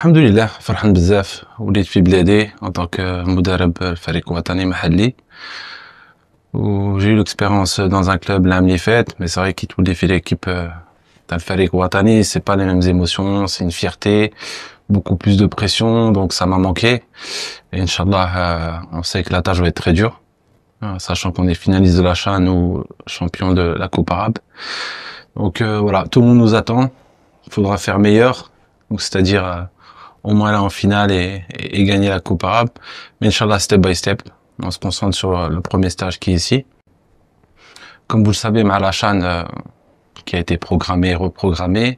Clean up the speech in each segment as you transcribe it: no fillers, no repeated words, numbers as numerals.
الحمد لله فرحان بزاف وليت في بلادي en tant que مدرب الفريق الوطني محلي و j'ai eu l'expérience dans un club l'année اللي فات mais c'est vrai كي تولي في l'équipe تاع الفريق الوطني c'est pas les mêmes émotions, c'est une fierté, beaucoup plus de pression, donc ça m'a manqué et Inch'Allah on sait que la tâche va être très dure, sachant qu'on est finaliste de la CHAN ou champion de la Coupe arabe, donc voilà, tout le monde nous attend, il faudra faire meilleur, donc c'est-à-dire au moins aller en finale et gagner la Coupe arabe. Mais Inch'Allah, step by step, on se concentre sur le premier stage qui est ici. Comme vous le savez, la CHAN qui a été programmée et reprogrammée,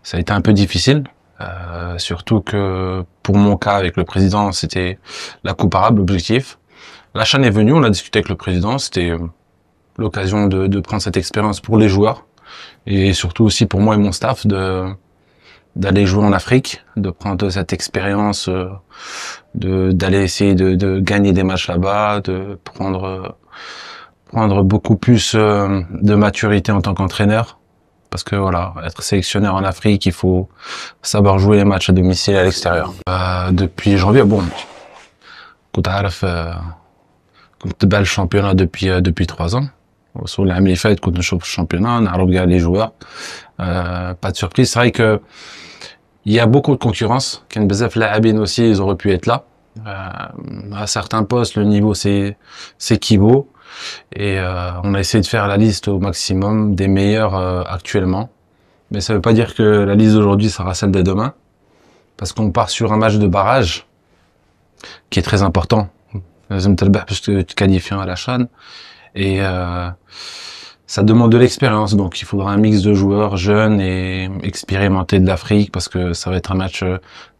ça a été un peu difficile. Surtout que pour mon cas avec le président, c'était la Coupe arabe, l'objectif. La CHAN est venue, on a discuté avec le président, c'était l'occasion de prendre cette expérience pour les joueurs et surtout aussi pour moi et mon staff d'aller jouer en Afrique, de prendre cette expérience, d'aller essayer de gagner des matchs là-bas, de prendre beaucoup plus de maturité en tant qu'entraîneur. Parce que voilà, être sélectionneur en Afrique, il faut savoir jouer les matchs à domicile et à l'extérieur. Depuis janvier, bon, كنت عارف كنت تبع الشامبيونات depuis 3 ans. Sur l'année اللي فاتت كنت نشوف الشامبيونات, نعرف كاع les joueurs. Pas de surprise, c'est vrai que il y a beaucoup de concurrence. Ken Bezef, Lahabine aussi, ils auraient pu être là. À certains postes, le niveau s'équivaut. Et on a essayé de faire la liste au maximum des meilleurs actuellement. Mais ça veut pas dire que la liste d'aujourd'hui sera celle de demain. Parce qu'on part sur un match de barrage qui est très important. لازم تربح باش تكاليفي à la CHAN. Et ça demande de l'expérience, donc il faudra un mix de joueurs jeunes et expérimentés de l'Afrique parce que ça va être un match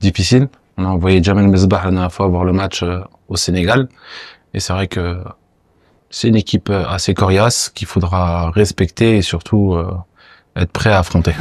difficile. On a envoyé Jamel Mesbah la dernière fois voir le match au Sénégal et c'est vrai que c'est une équipe assez coriace qu'il faudra respecter et surtout être prêt à affronter.